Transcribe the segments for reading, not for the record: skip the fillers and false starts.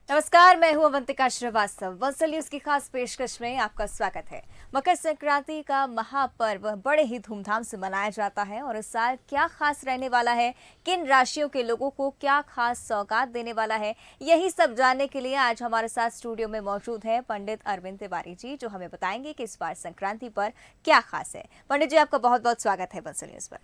नमस्कार, मैं हूं अवंतिका श्रीवास्तव। बंसल न्यूज की खास पेशकश में आपका स्वागत है। मकर संक्रांति का महापर्व बड़े ही धूमधाम से मनाया जाता है और इस साल क्या खास रहने वाला है, किन राशियों के लोगों को क्या खास सौगात देने वाला है, यही सब जानने के लिए आज हमारे साथ स्टूडियो में मौजूद है पंडित अरविंद तिवारी जी, जो हमें बताएंगे कि इस बार संक्रांति पर क्या खास है। पंडित जी, आपका बहुत बहुत स्वागत है बंसल न्यूज पर।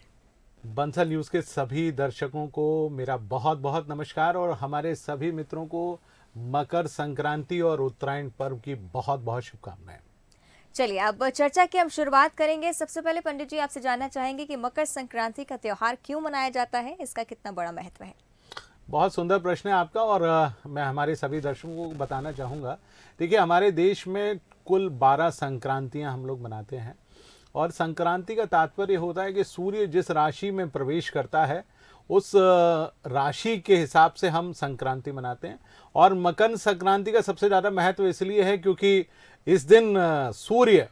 बंसल न्यूज़ के सभी दर्शकों को मेरा बहुत बहुत नमस्कार और हमारे सभी मित्रों को मकर संक्रांति और उत्तरायण पर्व की बहुत बहुत शुभकामनाएं। चलिए, अब चर्चा की हम शुरुआत करेंगे। सबसे पहले पंडित जी, आपसे जानना चाहेंगे कि मकर संक्रांति का त्योहार क्यों मनाया जाता है, इसका कितना बड़ा महत्व है। बहुत सुंदर प्रश्न है आपका और मैं हमारे सभी दर्शकों को बताना चाहूँगा। देखिए, हमारे देश में कुल 12 संक्रांतियाँ हम लोग मनाते हैं और संक्रांति का तात्पर्य होता है कि सूर्य जिस राशि में प्रवेश करता है उस राशि के हिसाब से हम संक्रांति मनाते हैं। और मकर संक्रांति का सबसे ज़्यादा महत्व इसलिए है क्योंकि इस दिन सूर्य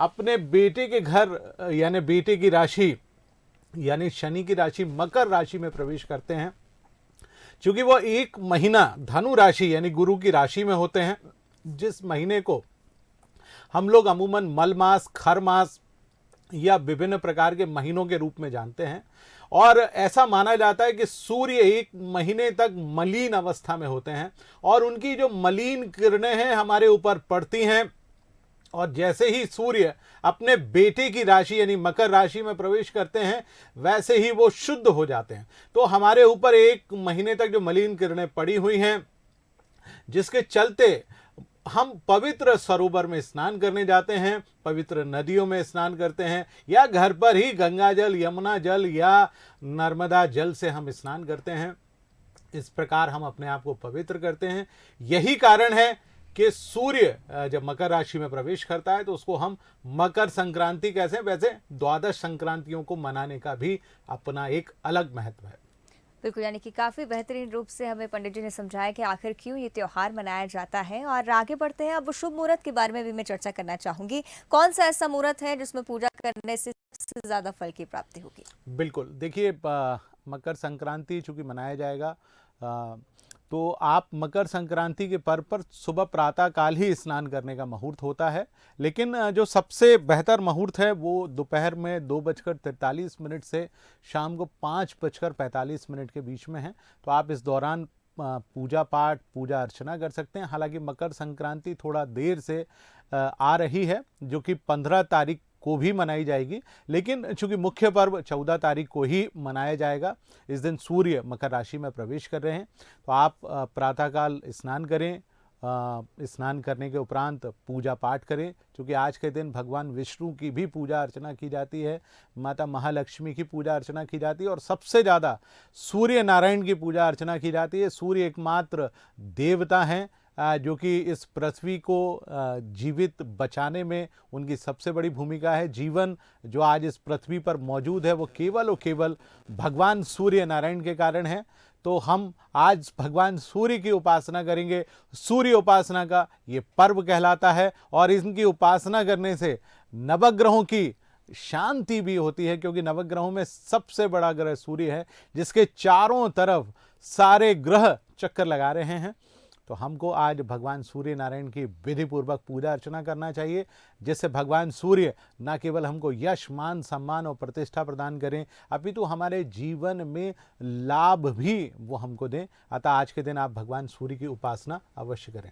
अपने बेटे के घर यानी बेटे की राशि यानी शनि की राशि मकर राशि में प्रवेश करते हैं। क्योंकि वो एक महीना धनु राशि यानी गुरु की राशि में होते हैं, जिस महीने को हम लोग अमूमन मल मास, खर मास या विभिन्न प्रकार के महीनों के रूप में जानते हैं। और ऐसा माना जाता है कि सूर्य एक महीने तक मलिन अवस्था में होते हैं और उनकी जो मलिन किरणें हैं हमारे ऊपर पड़ती हैं और जैसे ही सूर्य अपने बेटे की राशि यानी मकर राशि में प्रवेश करते हैं वैसे ही वो शुद्ध हो जाते हैं। तो हमारे ऊपर एक महीने तक जो मलिन किरणें पड़ी हुई हैं, जिसके चलते हम पवित्र सरोवर में स्नान करने जाते हैं, पवित्र नदियों में स्नान करते हैं या घर पर ही गंगा जल, यमुना जल या नर्मदा जल से हम स्नान करते हैं। इस प्रकार हम अपने आप को पवित्र करते हैं। यही कारण है कि सूर्य जब मकर राशि में प्रवेश करता है तो उसको हम मकर संक्रांति कहते हैं। वैसे द्वादश संक्रांतियों को मनाने का भी अपना एक अलग महत्व है। बिल्कुल, यानी कि काफी बेहतरीन रूप से हमें पंडित जी ने समझाया कि आखिर क्यों ये त्योहार मनाया जाता है। और आगे बढ़ते हैं, अब शुभ मुहूर्त के बारे में भी मैं चर्चा करना चाहूंगी। कौन सा ऐसा मुहूर्त है जिसमें पूजा करने से सबसे ज्यादा फल की प्राप्ति होगी। बिल्कुल, देखिए, मकर संक्रांति चूंकि मनाया जाएगा तो आप मकर संक्रांति के पर्व पर सुबह प्रातः काल ही स्नान करने का मुहूर्त होता है। लेकिन जो सबसे बेहतर मुहूर्त है वो दोपहर में 2:43 से शाम को 5:45 के बीच में है। तो आप इस दौरान पूजा पाठ, पूजा अर्चना कर सकते हैं। हालांकि मकर संक्रांति थोड़ा देर से आ रही है, जो कि 15 तारीख को भी मनाई जाएगी, लेकिन चूंकि मुख्य पर्व 14 तारीख को ही मनाया जाएगा। इस दिन सूर्य मकर राशि में प्रवेश कर रहे हैं। तो आप प्रातःकाल स्नान करें, स्नान करने के उपरांत पूजा पाठ करें। क्योंकि आज के दिन भगवान विष्णु की भी पूजा अर्चना की जाती है, माता महालक्ष्मी की पूजा अर्चना की जाती है और सबसे ज़्यादा सूर्य नारायण की पूजा अर्चना की जाती है। सूर्य एकमात्र देवता हैं जो कि इस पृथ्वी को जीवित बचाने में उनकी सबसे बड़ी भूमिका है। जीवन जो आज इस पृथ्वी पर मौजूद है वो केवल और केवल भगवान सूर्य नारायण के कारण है। तो हम आज भगवान सूर्य की उपासना करेंगे। सूर्य उपासना का ये पर्व कहलाता है और इनकी उपासना करने से नवग्रहों की शांति भी होती है, क्योंकि नवग्रहों में सबसे बड़ा ग्रह सूर्य है, जिसके चारों तरफ सारे ग्रह चक्कर लगा रहे हैं। तो हमको आज भगवान सूर्य नारायण की विधि पूर्वक पूजा अर्चना करना चाहिए, जिससे भगवान सूर्य न केवल हमको यश, मान, सम्मान और प्रतिष्ठा प्रदान करें, अपितु हमारे जीवन में लाभ भी वो हमको दें। अतः आज के दिन आप भगवान सूर्य की उपासना अवश्य करें।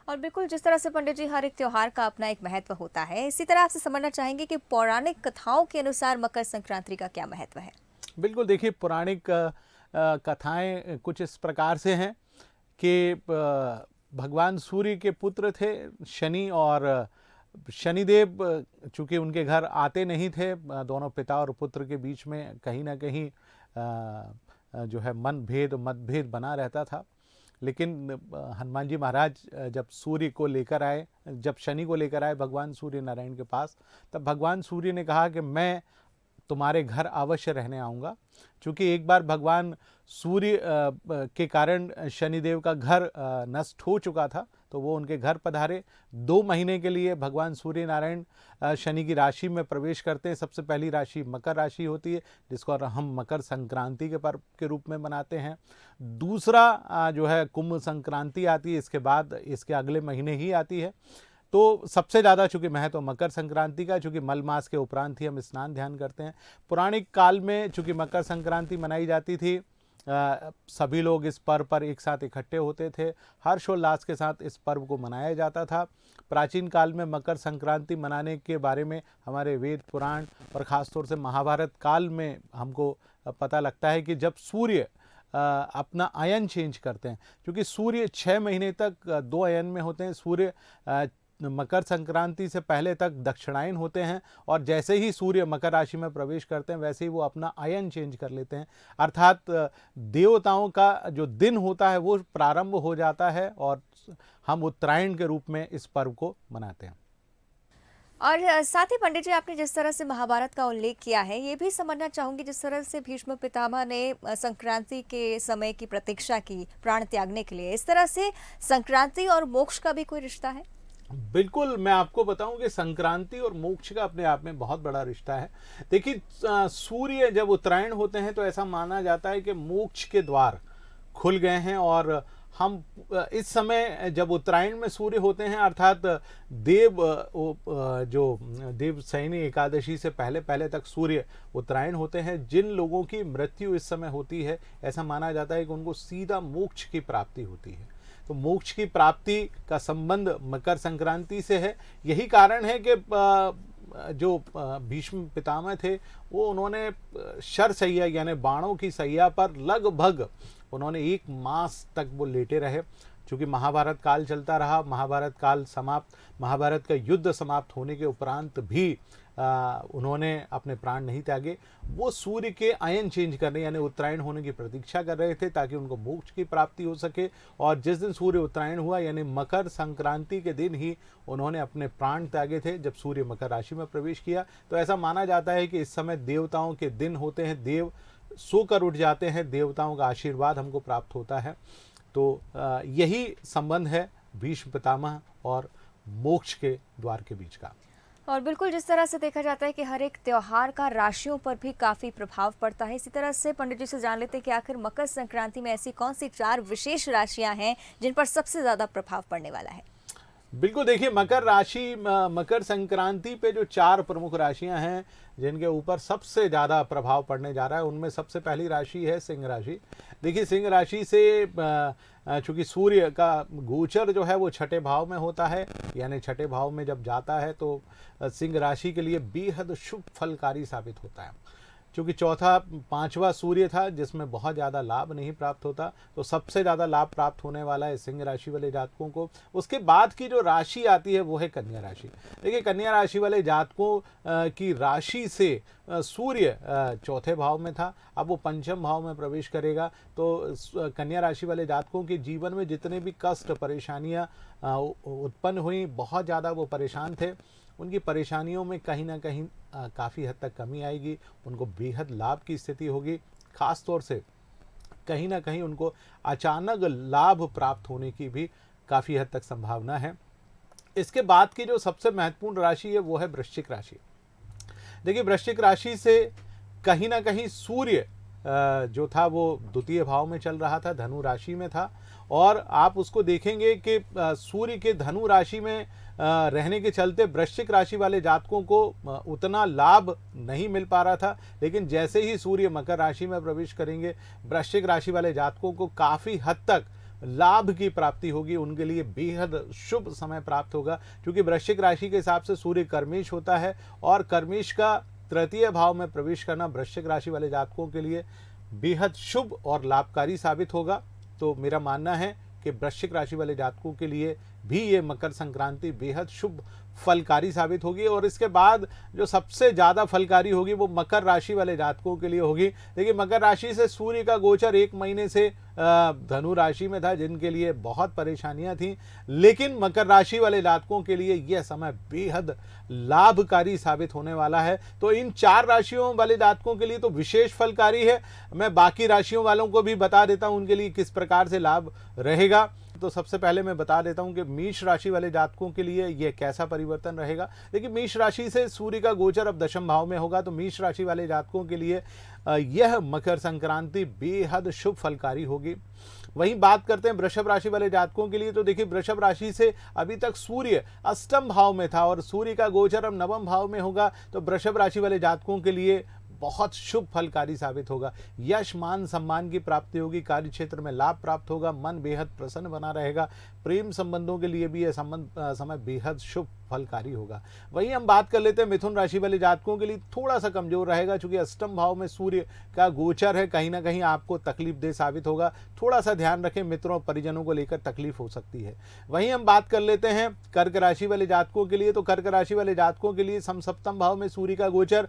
और बिल्कुल, जिस तरह से पंडित जी हर एक त्योहार का अपना एक महत्व होता है, इसी तरह आपसे समझना चाहेंगे कि पौराणिक कथाओं के अनुसार मकर संक्रांति का क्या महत्व है। बिल्कुल, देखिए, पौराणिक कथाएं कुछ इस प्रकार से हैं कि भगवान सूर्य के पुत्र थे शनि, और शनिदेव चूंकि उनके घर आते नहीं थे, दोनों पिता और पुत्र के बीच में कहीं ना कहीं जो है मतभेद बना रहता था। लेकिन हनुमान जी महाराज जब सूर्य को लेकर आए, जब शनि को लेकर आए भगवान सूर्य नारायण के पास, तब भगवान सूर्य ने कहा कि मैं तुम्हारे घर अवश्य रहने आऊँगा। चूँकि एक बार भगवान सूर्य के कारण शनिदेव का घर नष्ट हो चुका था, तो वो उनके घर पधारे। 2 महीने के लिए भगवान सूर्य नारायण शनि की राशि में प्रवेश करते हैं। सबसे पहली राशि मकर राशि होती है, जिसको हम मकर संक्रांति के पर्व के रूप में मनाते हैं। दूसरा जो है कुंभ संक्रांति आती है, इसके बाद इसके अगले महीने ही आती है। तो सबसे ज़्यादा चूँकि महत्व मकर संक्रांति का, चूँकि मल मास के उपरांत ही हम स्नान ध्यान करते हैं। पौराणिक काल में चूँकि मकर संक्रांति मनाई जाती थी, सभी लोग इस पर्व पर एक साथ इकट्ठे होते थे, हर्षोल्लास के साथ इस पर्व को मनाया जाता था। प्राचीन काल में मकर संक्रांति मनाने के बारे में हमारे वेद पुराण और ख़ासतौर से महाभारत काल में हमको पता लगता है कि जब सूर्य अपना अयन चेंज करते हैं, क्योंकि सूर्य 6 महीने तक 2 अयन में होते हैं। सूर्य मकर संक्रांति से पहले तक दक्षिणायन होते हैं, और जैसे ही सूर्य मकर राशि में प्रवेश करते हैं वैसे ही वो अपना अयन चेंज कर लेते हैं, अर्थात देवताओं का जो दिन होता है वो प्रारंभ हो जाता है, और हम उत्तरायण के रूप में इस पर्व को मनाते हैं। और साथ ही पंडित जी, आपने जिस तरह से महाभारत का उल्लेख किया है, ये भी समझना चाहूंगी जिस तरह से भीष्म पितामह ने संक्रांति के समय की प्रतीक्षा की प्राण त्यागने के लिए, इस तरह से संक्रांति और मोक्ष का भी कोई रिश्ता है? बिल्कुल, मैं आपको बताऊं कि संक्रांति और मोक्ष का अपने आप में बहुत बड़ा रिश्ता है। देखिए, सूर्य जब उत्तरायण होते हैं तो ऐसा माना जाता है कि मोक्ष के द्वार खुल गए हैं, और हम इस समय जब उत्तरायण में सूर्य होते हैं, अर्थात देवशयनी एकादशी से पहले पहले तक सूर्य उत्तरायण होते हैं। जिन लोगों की मृत्यु इस समय होती है, ऐसा माना जाता है कि उनको सीधा मोक्ष की प्राप्ति होती है। तो मोक्ष की प्राप्ति का संबंध मकर संक्रांति से है। यही कारण है कि जो भीष्म पितामह थे, वो उन्होंने शरशैया यानी बाणों की सैया पर लगभग उन्होंने 1 मास तक वो लेटे रहे। चूँकि महाभारत काल चलता रहा, महाभारत का युद्ध समाप्त होने के उपरांत भी उन्होंने अपने प्राण नहीं त्यागे। वो सूर्य के अयन चेंज करने यानी उत्तरायण होने की प्रतीक्षा कर रहे थे, ताकि उनको मोक्ष की प्राप्ति हो सके। और जिस दिन सूर्य उत्तरायण हुआ यानी मकर संक्रांति के दिन ही उन्होंने अपने प्राण त्यागे थे, जब सूर्य मकर राशि में प्रवेश किया। तो ऐसा माना जाता है कि इस समय देवताओं के दिन होते हैं, देव सोकर उठ जाते हैं, देवताओं का आशीर्वाद हमको प्राप्त होता है। तो यही संबंध है भीष्म पितामह और मोक्ष के द्वार के बीच का। और बिल्कुल जिस तरह से देखा जाता है कि हर एक त्योहार का राशियों पर भी काफ़ी प्रभाव पड़ता है, इसी तरह से पंडित जी से जान लेते हैं कि आखिर मकर संक्रांति में ऐसी कौन सी 4 विशेष राशियां हैं जिन पर सबसे ज़्यादा प्रभाव पड़ने वाला है? बिल्कुल, देखिए, मकर संक्रांति पे जो 4 प्रमुख राशियां हैं जिनके ऊपर सबसे ज़्यादा प्रभाव पड़ने जा रहा है, उनमें सबसे पहली राशि है सिंह राशि। देखिए, सिंह राशि से चूँकि सूर्य का गोचर जो है वो 6ठे भाव में होता है, यानी 6ठे भाव में जब जाता है तो सिंह राशि के लिए बेहद शुभ फलकारी साबित होता है। क्योंकि 5वां सूर्य था जिसमें बहुत ज़्यादा लाभ नहीं प्राप्त होता, तो सबसे ज़्यादा लाभ प्राप्त होने वाला है सिंह राशि वाले जातकों को। उसके बाद की जो राशि आती है वो है कन्या राशि। देखिए, कन्या राशि वाले जातकों की राशि से सूर्य 4थे भाव में था, अब वो 5म भाव में प्रवेश करेगा। तो कन्या राशि वाले जातकों के जीवन में जितने भी कष्ट परेशानियाँ उत्पन्न हुई, बहुत ज़्यादा वो परेशान थे, उनकी परेशानियों में कहीं ना कहीं काफ़ी हद तक कमी आएगी। उनको बेहद लाभ की स्थिति होगी। ख़ास तौर से कहीं ना कहीं उनको अचानक लाभ प्राप्त होने की भी काफ़ी हद तक संभावना है। इसके बाद की जो सबसे महत्वपूर्ण राशि है वो है वृश्चिक राशि। देखिए, वृश्चिक राशि से कहीं ना कहीं सूर्य जो था वो 2य भाव में चल रहा था, धनु राशि में था, और आप उसको देखेंगे कि सूर्य के धनु राशि में रहने के चलते वृश्चिक राशि वाले जातकों को उतना लाभ नहीं मिल पा रहा था। लेकिन जैसे ही सूर्य मकर राशि में प्रवेश करेंगे, वृश्चिक राशि वाले जातकों को काफ़ी हद तक लाभ की प्राप्ति होगी, उनके लिए बेहद शुभ समय प्राप्त होगा। क्योंकि वृश्चिक राशि के हिसाब से सूर्य कर्मेश होता है, और कर्मेश का 3य भाव में प्रवेश करना वृश्चिक राशि वाले जातकों के लिए बेहद शुभ और लाभकारी साबित होगा। तो मेरा मानना है कि वृश्चिक राशि वाले जातकों के लिए भी ये मकर संक्रांति बेहद शुभ फलकारी साबित होगी। और इसके बाद जो सबसे ज़्यादा फलकारी होगी वो मकर राशि वाले जातकों के लिए होगी। देखिए, मकर राशि से सूर्य का गोचर 1 महीने से धनु राशि में था, जिनके लिए बहुत परेशानियां थीं, लेकिन मकर राशि वाले जातकों के लिए यह समय बेहद लाभकारी साबित होने वाला है। तो इन 4 राशियों वाले जातकों के लिए तो विशेष फलकारी है। मैं बाकी राशियों वालों को भी बता देता हूं उनके लिए किस प्रकार से लाभ रहेगा। तो सबसे पहले मैं बता देता हूं कि मेष राशि वाले जातकों के लिए यह कैसा परिवर्तन रहेगा। देखिए, मेष राशि से सूर्य का गोचर अब दशम भाव में होगा, तो मेष राशि वाले जातकों के लिए यह मकर संक्रांति बेहद शुभ फलकारी होगी। वहीं बात करते हैं वृषभ राशि वाले जातकों के लिए, तो देखिए वृषभ राशि से अभी तक सूर्य अष्टम भाव में था और सूर्य का गोचर अब नवम भाव में होगा, तो वृषभ राशि वाले जातकों के लिए बहुत शुभ फलकारी साबित होगा। यश मान सम्मान की प्राप्ति होगी, कार्य क्षेत्र में लाभ प्राप्त होगा, मन बेहद प्रसन्न बना रहेगा। प्रेम संबंधों के लिए भी यह समय बेहद शुभ फलकारी होगा। वहीं हम बात कर लेते हैं मिथुन राशि वाले जातकों के लिए थोड़ा सा कमजोर रहेगा, क्योंकि अष्टम भाव में सूर्य का गोचर है, कहीं ना कहीं आपको तकलीफ दे साबित होगा। थोड़ा सा ध्यान रखें, मित्रों और परिजनों को लेकर तकलीफ हो सकती है। वहीं हम बात कर लेते हैं कर्क राशि वाले जातकों के लिए, तो कर्क राशि वाले जातकों के लिए समसप्तम भाव में सूर्य का गोचर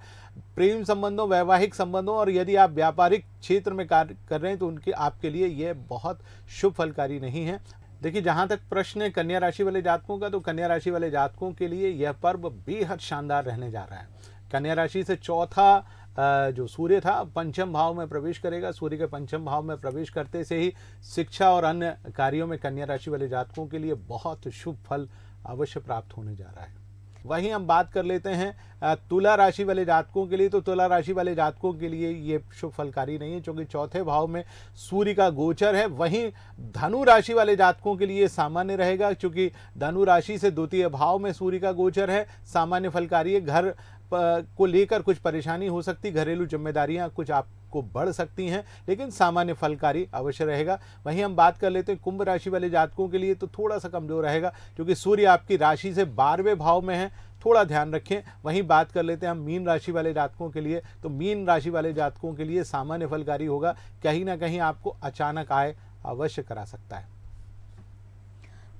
प्रेम संबंधों, वैवाहिक संबंधों और यदि आप व्यापारिक क्षेत्र में कार्य कर रहे हैं तो उनके आपके लिए यह बहुत शुभ फलकारी नहीं है। देखिए, जहां तक प्रश्न है कन्या राशि वाले जातकों का, तो कन्या राशि वाले जातकों के लिए यह पर्व बेहद शानदार रहने जा रहा है। कन्या राशि से चौथा जो सूर्य था पंचम भाव में प्रवेश करेगा। सूर्य के पंचम भाव में प्रवेश करते से ही शिक्षा और अन्य कार्यों में कन्या राशि वाले जातकों के लिए बहुत शुभ फल अवश्य प्राप्त होने जा रहा है। वहीं हम बात कर लेते हैं तुला राशि वाले जातकों के लिए, तो तुला राशि वाले जातकों के लिए ये शुभ फलकारी नहीं है, क्योंकि चौथे भाव में सूर्य का गोचर है। वहीं धनु राशि वाले जातकों के लिए सामान्य रहेगा, क्योंकि धनु राशि से द्वितीय भाव में सूर्य का गोचर है। सामान्य फलकारी है। घर को लेकर कुछ परेशानी हो सकती, घरेलू जिम्मेदारियां कुछ आपको बढ़ सकती हैं, लेकिन सामान्य फलकारी अवश्य रहेगा। वहीं हम बात कर लेते हैं कुंभ राशि वाले जातकों के लिए, तो थोड़ा सा कमजोर रहेगा, क्योंकि सूर्य आपकी राशि से 12वें भाव में है, थोड़ा ध्यान रखें। वहीं बात कर लेते हैं हम मीन राशि वाले जातकों के लिए, तो मीन राशि वाले जातकों के लिए सामान्य फलकारी होगा, कहीं ना कहीं आपको अचानक आय अवश्य करा सकता है।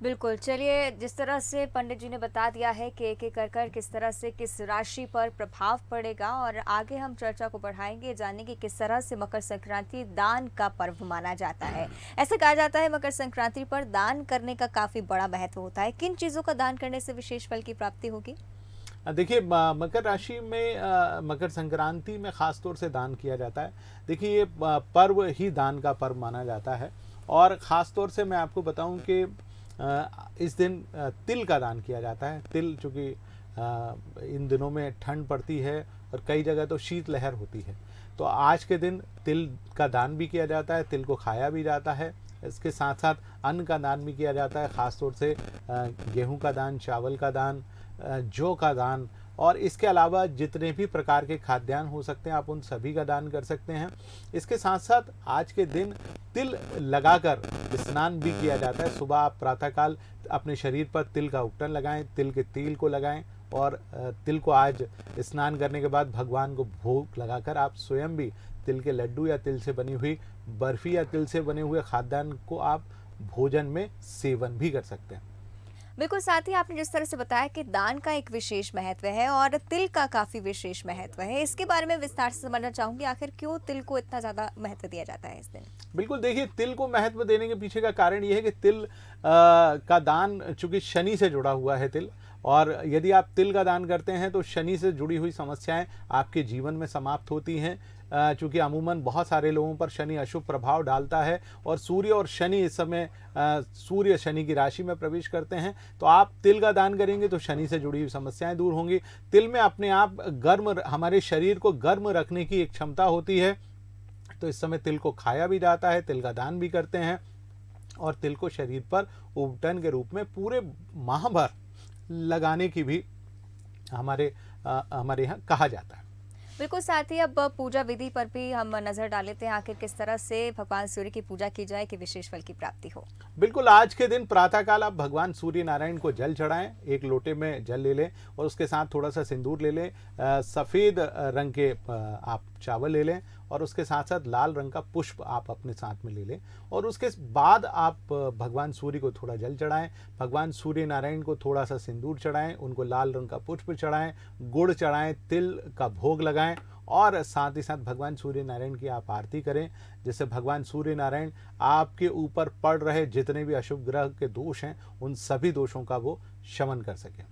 बिल्कुल, चलिए, जिस तरह से पंडित जी ने बता दिया है कि एक एक कर किस तरह से किस राशि पर प्रभाव पड़ेगा, और आगे हम चर्चा को बढ़ाएंगे, जानेंगे किस तरह से मकर संक्रांति दान का पर्व माना जाता है। ऐसा कहा जाता है मकर संक्रांति पर दान करने का काफ़ी बड़ा महत्व होता है। किन चीज़ों का दान करने से विशेष फल की प्राप्ति होगी? देखिए, मकर राशि में मकर संक्रांति में ख़ास तौर से दान किया जाता है। देखिए, ये पर्व ही दान का पर्व माना जाता है, और ख़ास तौर से मैं आपको बताऊं कि इस दिन तिल का दान किया जाता है। तिल, चूँकि इन दिनों में ठंड पड़ती है और कई जगह तो शीत लहर होती है, तो आज के दिन तिल का दान भी किया जाता है, तिल को खाया भी जाता है। इसके साथ साथ अन्न का दान भी किया जाता है, ख़ास तौर से गेहूं का दान, चावल का दान, जौ का दान, और इसके अलावा जितने भी प्रकार के खाद्यान्न हो सकते हैं आप उन सभी का दान कर सकते हैं। इसके साथ साथ आज के दिन तिल लगाकर स्नान भी किया जाता है। सुबह आप प्रातःकाल अपने शरीर पर तिल का उपटन लगाएं, तिल के तेल को लगाएं, और तिल को आज स्नान करने के बाद भगवान को भोग लगाकर आप स्वयं भी तिल के लड्डू या तिल से बनी हुई बर्फी या तिल से बने हुए खाद्यान्न को आप भोजन में सेवन भी कर सकते हैं। बिल्कुल, साथ ही आपने जिस तरह से बताया कि दान का एक विशेष महत्व है और तिल का काफ़ी विशेष महत्व है, इसके बारे में विस्तार से समझना चाहूँगी। आखिर क्यों तिल को इतना ज़्यादा महत्व दिया जाता है इस दिन? बिल्कुल, देखिए, तिल को महत्व देने के पीछे का कारण ये है कि तिल का दान, चूँकि शनि से जुड़ा हुआ है तिल, और यदि आप तिल का दान करते हैं तो शनि से जुड़ी हुई समस्याएं आपके जीवन में समाप्त होती हैं। चूँकि अमूमन बहुत सारे लोगों पर शनि अशुभ प्रभाव डालता है, और सूर्य और शनि इस समय सूर्य शनि की राशि में प्रवेश करते हैं, तो आप तिल का दान करेंगे तो शनि से जुड़ी हुई समस्याएं दूर होंगी। तिल में अपने आप हमारे शरीर को गर्म रखने की एक क्षमता होती है, तो इस समय तिल को खाया भी जाता है, तिल का दान भी करते हैं, और तिल को शरीर पर उपटन के रूप में पूरे माह भर लगाने की भी हमारे यहाँ कहा जाता है। बिल्कुल, साथ ही अब पूजा विधि पर भी हम नजर डाल लेते हैं। आखिर किस तरह से भगवान सूर्य की पूजा की जाए कि विशेष फल की प्राप्ति हो? बिल्कुल, आज के दिन प्रातःकाल आप भगवान सूर्य नारायण को जल चढ़ाएं। एक लोटे में जल ले लें और उसके साथ थोड़ा सा सिंदूर ले लें, सफ़ेद रंग के आप चावल ले लें, और उसके साथ साथ लाल रंग का पुष्प आप अपने साथ में ले लें, और उसके बाद आप भगवान सूर्य को थोड़ा जल चढ़ाएं। भगवान सूर्य नारायण को थोड़ा सा सिंदूर चढ़ाएं, उनको लाल रंग का पुष्प चढ़ाएं, गुड़ चढ़ाएं, तिल का भोग लगाएं, और साथ ही साथ भगवान सूर्य नारायण की आप आरती करें, जिससे भगवान सूर्य नारायण आपके ऊपर पड़ रहे जितने भी अशुभ ग्रह के दोष हैं उन सभी दोषों का वो शमन कर सकें।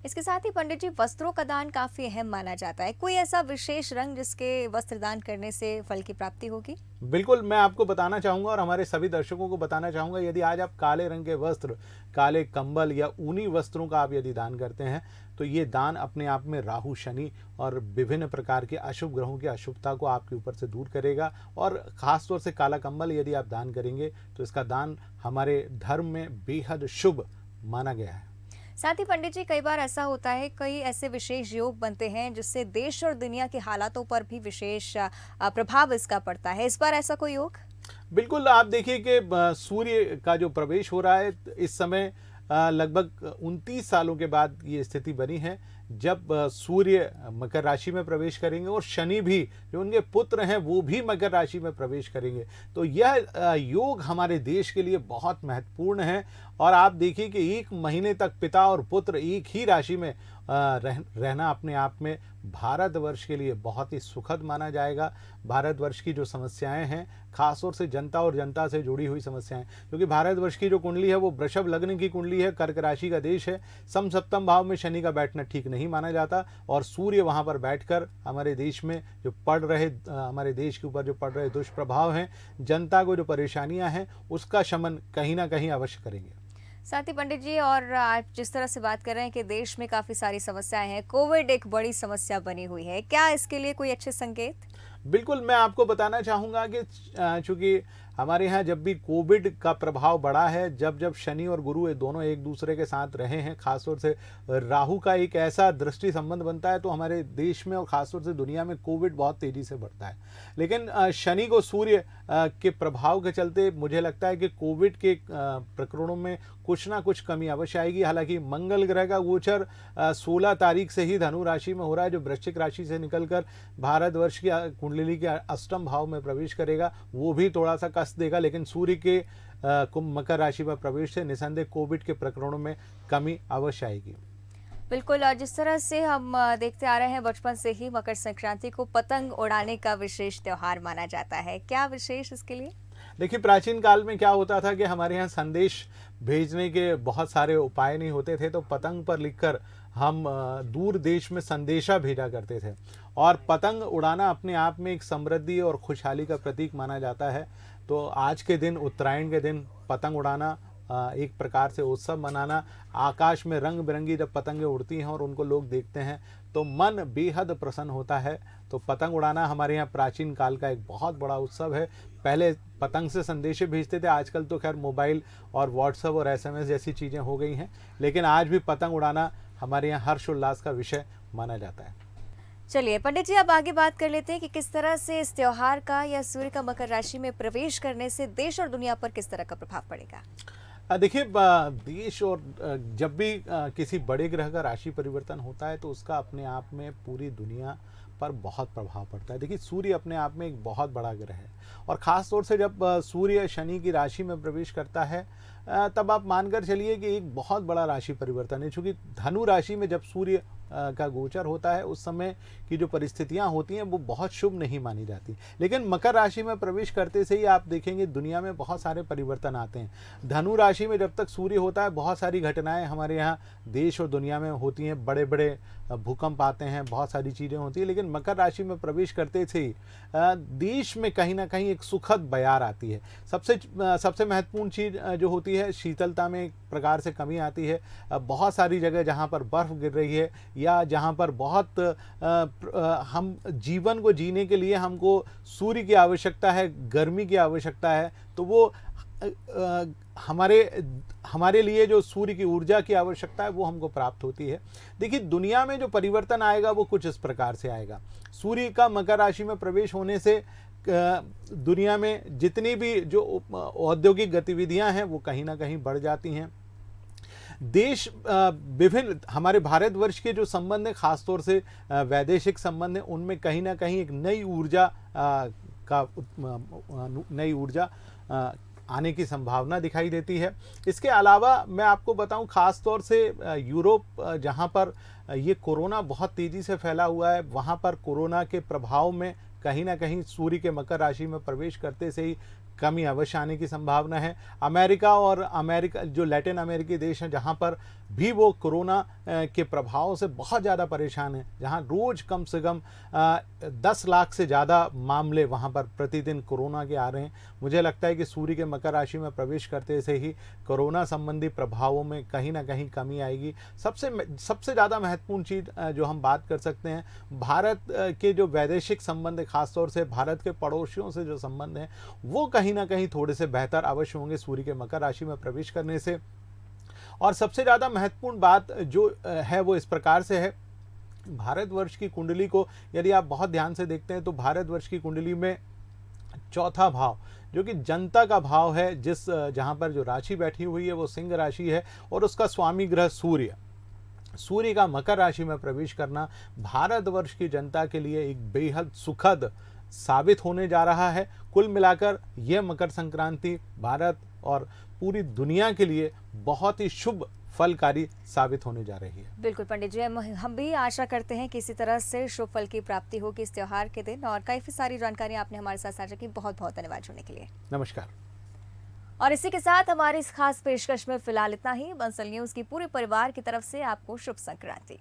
इसके साथ ही पंडित जी, वस्त्रों का दान काफी अहम माना जाता है। कोई ऐसा विशेष रंग जिसके वस्त्र दान करने से फल की प्राप्ति होगी? बिल्कुल, मैं आपको बताना चाहूँगा और हमारे सभी दर्शकों को बताना चाहूँगा, यदि आज आप काले रंग के वस्त्र, काले कंबल या ऊनी वस्त्रों का आप यदि दान करते हैं, तो ये दान अपने आप में राहु, शनि और विभिन्न प्रकार के अशुभ ग्रहों की अशुभता को आपके ऊपर से दूर करेगा। और ख़ास तौर से काला कंबल यदि आप दान करेंगे, तो इसका दान हमारे धर्म में बेहद शुभ माना गया है। साथ ही पंडित जी, कई बार ऐसा होता है, कई ऐसे विशेष योग बनते हैं जिससे देश और दुनिया के हालातों पर भी विशेष प्रभाव इसका पड़ता है। इस बार ऐसा कोई योग? बिल्कुल, आप देखिए कि सूर्य का जो प्रवेश हो रहा है इस समय, लगभग 29 सालों के बाद ये स्थिति बनी है जब सूर्य मकर राशि में प्रवेश करेंगे और शनि भी, जो उनके पुत्र हैं, वो भी मकर राशि में प्रवेश करेंगे। तो यह योग हमारे देश के लिए बहुत महत्वपूर्ण है। और आप देखिए कि 1 महीने तक पिता और पुत्र एक ही राशि में रहना अपने आप में भारतवर्ष के लिए बहुत ही सुखद माना जाएगा। भारतवर्ष की जो समस्याएं हैं, खासतौर से जनता और जनता से जुड़ी हुई समस्याएं, क्योंकि भारतवर्ष की जो कुंडली है वो वृषभ लग्न की कुंडली है, कर्क राशि का देश है। सप्तम भाव में शनि का बैठना ठीक नहीं माना जाता और सूर्य वहां पर बैठकर हमारे देश में जो हमारे देश के ऊपर जो पड़ रहे दुष्प्रभाव हैं, जनता को जो परेशानियां हैं, उसका शमन कहीं ना कहीं अवश्य करेंगे। साथ ही पंडित जी, और आप जिस तरह से बात कर रहे हैं कि देश में काफी सारी समस्याएं हैं, कोविड एक बड़ी समस्या बनी हुई है, क्या इसके लिए कोई अच्छे संकेत? बिल्कुल, मैं आपको बताना चाहूँगा कि चूँकि हमारे यहाँ जब भी कोविड का प्रभाव बढ़ा है, जब शनि और गुरु ये दोनों एक दूसरे के साथ रहे हैं, खासतौर से राहु का एक ऐसा दृष्टि संबंध बनता है, तो हमारे देश में और खासतौर से दुनिया में कोविड बहुत तेज़ी से बढ़ता है। लेकिन शनि को सूर्य के प्रभाव के चलते मुझे लगता है कि कोविड के प्रकरणों में कुछ ना कुछ कमी अवश्य आएगी। हालांकि मंगल ग्रह का गोचर 16 तारीख से ही धनु राशि में हो रहा है, जो वृश्चिक राशि से निकलकर भारतवर्ष की कुंडली के अष्टम भाव में प्रवेश करेगा, वो भी थोड़ा सा कष्ट देगा। लेकिन सूर्य के कुंभ मकर राशि में प्रवेश से निसंदेह कोविड के प्रकरणों में कमी अवश्य आएगी। बिल्कुल, और जिस तरह से हम देखते आ रहे हैं बचपन से ही, मकर संक्रांति को पतंग उड़ाने का विशेष त्योहार माना जाता है। क्या विशेष इसके लिए? देखिए, प्राचीन काल में क्या होता था कि हमारे यहाँ संदेश भेजने के बहुत सारे उपाय नहीं होते थे, तो पतंग पर लिखकर हम दूर देश में संदेशा भेजा करते थे। और पतंग उड़ाना अपने आप में एक समृद्धि और खुशहाली का प्रतीक माना जाता है। तो आज के दिन, उत्तरायण के दिन, पतंग उड़ाना, एक प्रकार से उत्सव मनाना, आकाश में रंग बिरंगी जब पतंगें उड़ती हैं और उनको लोग देखते हैं तो मन बेहद प्रसन्न होता है। तो पतंग उड़ाना हमारे यहाँ प्राचीन काल का एक बहुत बड़ा उत्सव है। पहले पतंग से संदेशे भेजते थे, आजकल तो खैर मोबाइल और व्हाट्सएप और SMS जैसी चीज़ें हो गई हैं, लेकिन आज भी पतंग उड़ाना हमारे यहाँ हर्षोल्लास का विषय माना जाता है। चलिए पंडित जी, अब आगे बात कर लेते हैं कि किस तरह से इस त्योहार का या सूर्य का मकर राशि में प्रवेश करने से देश और दुनिया पर किस तरह का प्रभाव पड़ेगा। देखिए, देश और जब भी किसी बड़े ग्रह का राशि परिवर्तन होता है तो उसका अपने आप में पूरी दुनिया पर बहुत प्रभाव पड़ता है। देखिए, सूर्य अपने आप में एक बहुत बड़ा ग्रह है और ख़ास तौर से जब सूर्य शनि की राशि में प्रवेश करता है, तब आप मानकर चलिए कि एक बहुत बड़ा राशि परिवर्तन है। चूँकि धनु राशि में जब सूर्य का गोचर होता है, उस समय की जो परिस्थितियां होती हैं वो बहुत शुभ नहीं मानी जाती। लेकिन मकर राशि में प्रवेश करते से ही आप देखेंगे दुनिया में बहुत सारे परिवर्तन आते हैं। धनु राशि में जब तक सूर्य होता है, बहुत सारी घटनाएं हमारे यहाँ देश और दुनिया में होती हैं, बड़े बड़े भूकंप आते हैं, बहुत सारी चीज़ें होती हैं। लेकिन मकर राशि में प्रवेश करते से ही देश में कहीं ना कहीं एक सुखद बयार आती है। सबसे महत्वपूर्ण चीज़ जो होती है, शीतलता में एक प्रकार से कमी आती है। बहुत सारी जगह जहाँ पर बर्फ़ गिर रही है या जहाँ पर बहुत हम जीवन को जीने के लिए हमको सूर्य की आवश्यकता है, गर्मी की आवश्यकता है, तो वो हमारे लिए जो सूर्य की ऊर्जा की आवश्यकता है वो हमको प्राप्त होती है। देखिए, दुनिया में जो परिवर्तन आएगा वो कुछ इस प्रकार से आएगा। सूर्य का मकर राशि में प्रवेश होने से दुनिया में जितनी भी जो औद्योगिक गतिविधियां हैं वो कहीं ना कहीं बढ़ जाती हैं। देश विभिन्न हमारे भारतवर्ष के जो संबंध है, खासतौर से वैदेशिक संबंध है, उनमें कहीं ना कहीं एक नई ऊर्जा आने की संभावना दिखाई देती है। इसके अलावा मैं आपको बताऊं, खास तौर से यूरोप, जहां पर ये कोरोना बहुत तेज़ी से फैला हुआ है, वहां पर कोरोना के प्रभाव में कहीं ना कहीं सूर्य के मकर राशि में प्रवेश करते से ही कमी अवश्य आने की संभावना है। अमेरिका जो लैटिन अमेरिकी देश हैं, जहां पर भी वो कोरोना के प्रभाव से बहुत ज़्यादा परेशान हैं, जहां रोज़ कम से कम 10 लाख से ज़्यादा मामले वहां पर प्रतिदिन कोरोना के आ रहे हैं। मुझे लगता है कि सूर्य के मकर राशि में प्रवेश करते से ही कोरोना संबंधी प्रभावों में कहीं ना कहीं कमी आएगी। सबसे ज़्यादा महत्वपूर्ण चीज़ जो हम बात कर सकते हैं, भारत के जो वैदेशिक संबंध, खासतौर से भारत के पड़ोसियों से जो संबंध हैं, वो कहीं ना कहीं थोड़े से बेहतर अवश्य होंगे सूर्य के मकर राशि में प्रवेश करने से। और सबसे ज़्यादा महत्वपूर्ण बात जो है वो इस प्रकार से है, भारतवर्ष की कुंडली को यदि आप बहुत ध्यान से देखते हैं तो भारतवर्ष की कुंडली में चौथा भाव जो कि जनता का भाव है, जहां पर जो राशि बैठी हुई है वो सिंह राशि है और उसका स्वामी ग्रह सूर्य का मकर राशि में प्रवेश करना भारतवर्ष की जनता के लिए एक बेहद सुखद साबित होने जा रहा है। कुल मिलाकर यह मकर संक्रांति भारत और पूरी दुनिया के लिए बहुत ही शुभ फलकारी साबित होने जा रही है। बिल्कुल पंडित जी, हम भी आशा करते हैं कि इसी तरह से शुभ फल की प्राप्ति हो कि इस त्योहार के दिन। और काफ़ी सारी जानकारी आपने हमारे साथ साझा की, बहुत बहुत धन्यवाद जुड़ने के लिए। नमस्कार। और इसी के साथ हमारी इस खास पेशकश में फिलहाल इतना ही। बंसल न्यूज़ की पूरे परिवार की तरफ से आपको शुभ संक्रांति।